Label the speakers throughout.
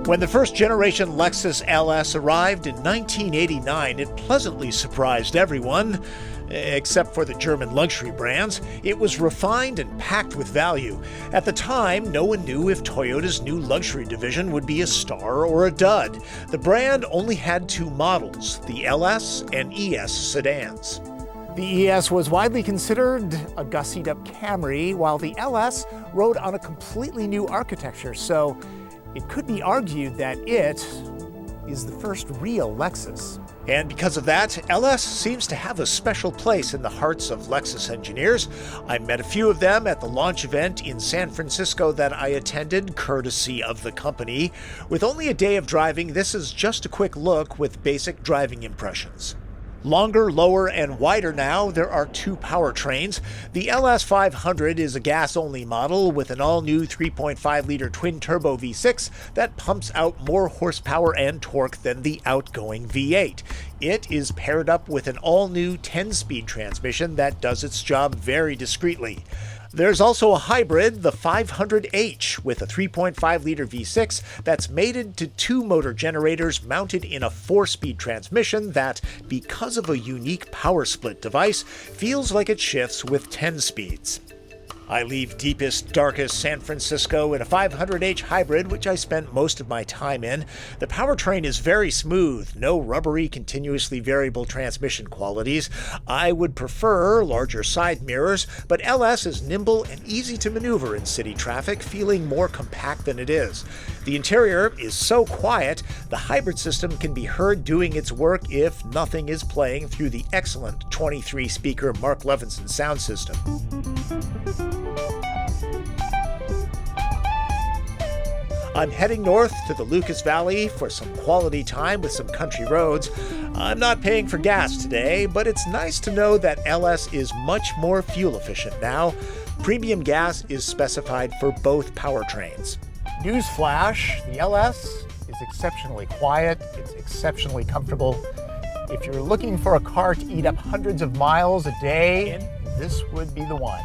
Speaker 1: When the first generation Lexus LS arrived in 1989, it pleasantly surprised everyone, except for the German luxury brands. It was refined and packed with value. At the time, no one knew if Toyota's new luxury division would be a star or a dud. The brand only had two models, the LS and ES sedans.
Speaker 2: The ES was widely considered a gussied-up Camry, while the LS rode on a completely new architecture, so it could be argued that it is the first real Lexus.
Speaker 1: And because of that, LS seems to have a special place in the hearts of Lexus engineers. I met a few of them at the launch event in San Francisco that I attended, courtesy of the company. With only a day of driving, this is just a quick look with basic driving impressions. Longer, lower, and wider now, there are two powertrains. The LS 500 is a gas-only model with an all-new 3.5-liter twin-turbo V6 that pumps out more horsepower and torque than the outgoing V8. It is paired up with an all-new 10-speed transmission that does its job very discreetly. There's also a hybrid, the 500H, with a 3.5-liter V6 that's mated to two motor generators mounted in a 4-speed transmission that, because of a unique power split device, feels like it shifts with 10 speeds. I leave deepest, darkest San Francisco in a 500H hybrid, which I spent most of my time in. The powertrain is very smooth, no rubbery, continuously variable transmission qualities. I would prefer larger side mirrors, but LS is nimble and easy to maneuver in city traffic, feeling more compact than it is. The interior is so quiet, the hybrid system can be heard doing its work if nothing is playing through the excellent 23-speaker Mark Levinson sound system. I'm heading north to the Lucas Valley for some quality time with some country roads. I'm not paying for gas today, but it's nice to know that LS is much more fuel efficient now. Premium gas is specified for both powertrains.
Speaker 2: Newsflash, the LS is exceptionally quiet, it's exceptionally comfortable. If you're looking for a car to eat up hundreds of miles a day, this would be the one.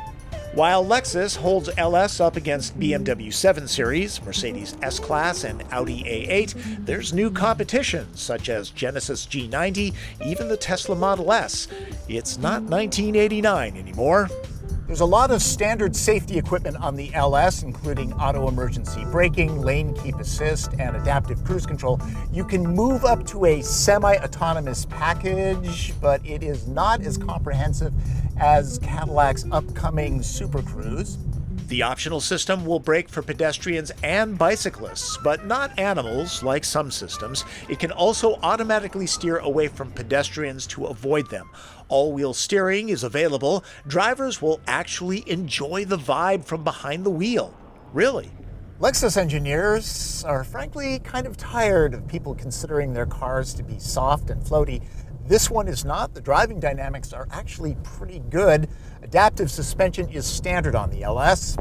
Speaker 1: While Lexus holds LS up against BMW 7 Series, Mercedes S-Class, and Audi A8, there's new competition, such as Genesis G90, even the Tesla Model S. It's not 1989 anymore.
Speaker 2: There's a lot of standard safety equipment on the LS, including auto emergency braking, lane keep assist, and adaptive cruise control. You can move up to a semi-autonomous package, but it is not as comprehensive as Cadillac's upcoming Super Cruise.
Speaker 1: The optional system will brake for pedestrians and bicyclists, but not animals like some systems. It can also automatically steer away from pedestrians to avoid them. All-wheel steering is available. Drivers will actually enjoy the vibe from behind the wheel. Really.
Speaker 2: Lexus engineers are frankly kind of tired of people considering their cars to be soft and floaty. This one is not. The driving dynamics are actually pretty good. Adaptive suspension is standard on the LS.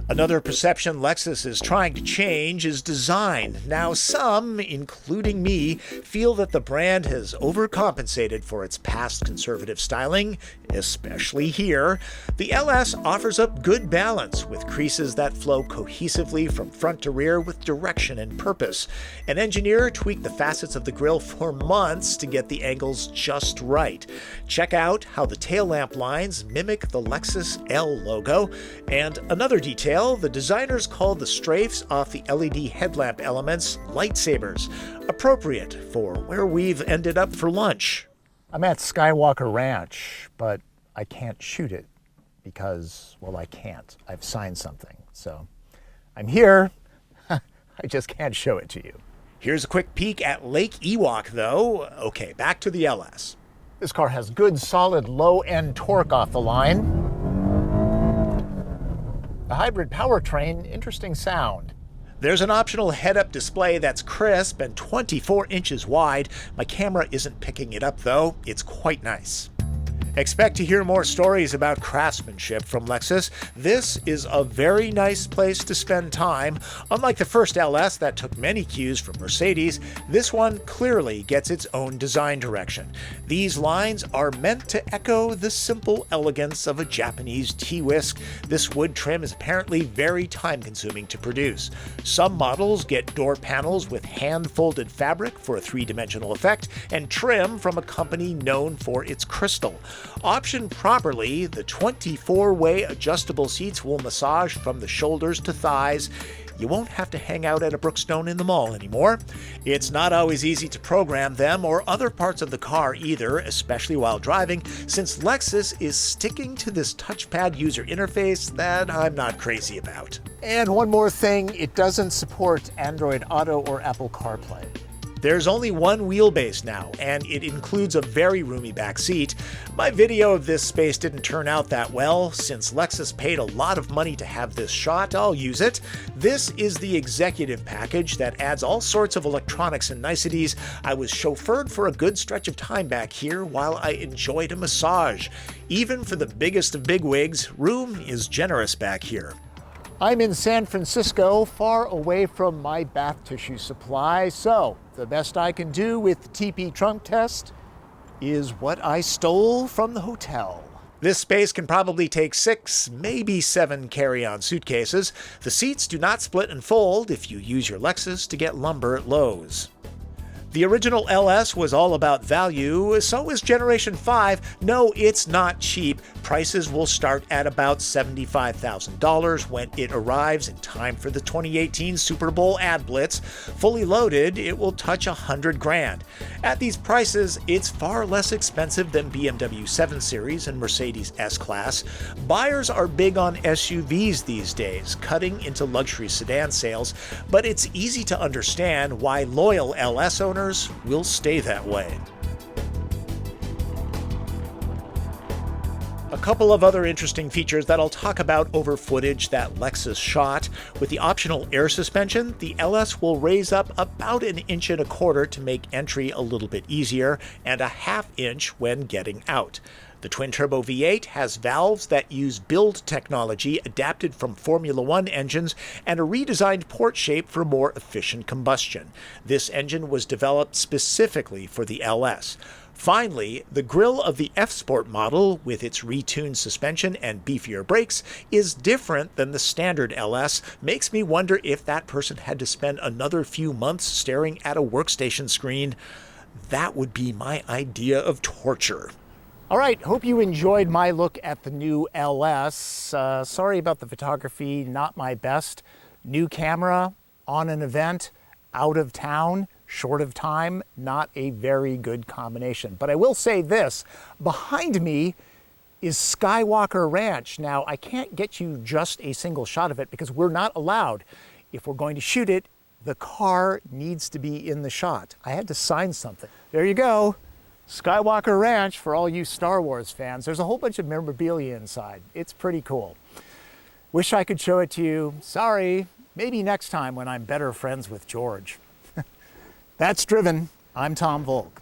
Speaker 1: Another perception Lexus is trying to change is design. Now some, including me, feel that the brand has overcompensated for its past conservative styling, especially here. The LS offers up good balance with creases that flow cohesively from front to rear with direction and purpose. An engineer tweaked the facets of the grille for months to get the angles just right. Check out how the tail lamp lines mimic the Lexus L logo. And another detail, the designers called the strafes off the LED headlamp elements lightsabers, appropriate for where we've ended up for lunch.
Speaker 2: I'm at Skywalker Ranch, but I can't shoot it because, well, I can't. I've signed something. So I'm here. I just can't show it to you.
Speaker 1: Here's a quick peek at Lake Ewok, though. Okay, back to the LS.
Speaker 2: This car has good, solid, low-end torque off the line. The hybrid powertrain, interesting sound.
Speaker 1: There's an optional head-up display that's crisp and 24 inches wide. My camera isn't picking it up, though. It's quite nice. Expect to hear more stories about craftsmanship from Lexus. This is a very nice place to spend time. Unlike the first LS that took many cues from Mercedes, this one clearly gets its own design direction. These lines are meant to echo the simple elegance of a Japanese tea whisk. This wood trim is apparently very time-consuming to produce. Some models get door panels with hand-folded fabric for a three-dimensional effect, and trim from a company known for its crystal. Optioned properly, the 24-way adjustable seats will massage from the shoulders to thighs. You won't have to hang out at a Brookstone in the mall anymore. It's not always easy to program them or other parts of the car either, especially while driving, since Lexus is sticking to this touchpad user interface that I'm not crazy about.
Speaker 2: And one more thing, it doesn't support Android Auto or Apple CarPlay.
Speaker 1: There's only one wheelbase now, and it includes a very roomy back seat. My video of this space didn't turn out that well. Since Lexus paid a lot of money to have this shot, I'll use it. This is the executive package that adds all sorts of electronics and niceties. I was chauffeured for a good stretch of time back here while I enjoyed a massage. Even for the biggest of bigwigs, room is generous back here.
Speaker 2: I'm in San Francisco, far away from my bath tissue supply, so the best I can do with the TP trunk test is what I stole from the hotel.
Speaker 1: This space can probably take 6, maybe 7 carry-on suitcases. The seats do not split and fold if you use your Lexus to get lumber at Lowe's. The original LS was all about value, so is Generation 5. No, it's not cheap. Prices will start at about $75,000 when it arrives in time for the 2018 Super Bowl ad blitz. Fully loaded, it will touch $100,000. At these prices, it's far less expensive than BMW 7 Series and Mercedes S-Class. Buyers are big on SUVs these days, cutting into luxury sedan sales, but it's easy to understand why loyal LS owners will stay that way. A couple of other interesting features that I'll talk about over footage that Lexus shot. With the optional air suspension, the LS will raise up about 1.25 inches to make entry a little bit easier, and 1/2 inch when getting out. The twin-turbo V8 has valves that use build technology adapted from Formula One engines and a redesigned port shape for more efficient combustion. This engine was developed specifically for the LS. Finally, the grille of the F-Sport model, with its retuned suspension and beefier brakes, is different than the standard LS. Makes me wonder if that person had to spend another few months staring at a workstation screen. That would be my idea of torture.
Speaker 2: All right, hope you enjoyed my look at the new LS. Sorry about the photography, not my best. New camera, on an event, out of town, short of time, not a very good combination. But I will say this, behind me is Skywalker Ranch. Now, I can't get you just a single shot of it because we're not allowed. If we're going to shoot it, the car needs to be in the shot. I had to sign something. There you go. Skywalker Ranch for all you Star Wars fans. There's a whole bunch of memorabilia inside. It's pretty cool. Wish I could show it to you. Sorry. Maybe next time when I'm better friends with George. That's Driven. I'm Tom Voelk.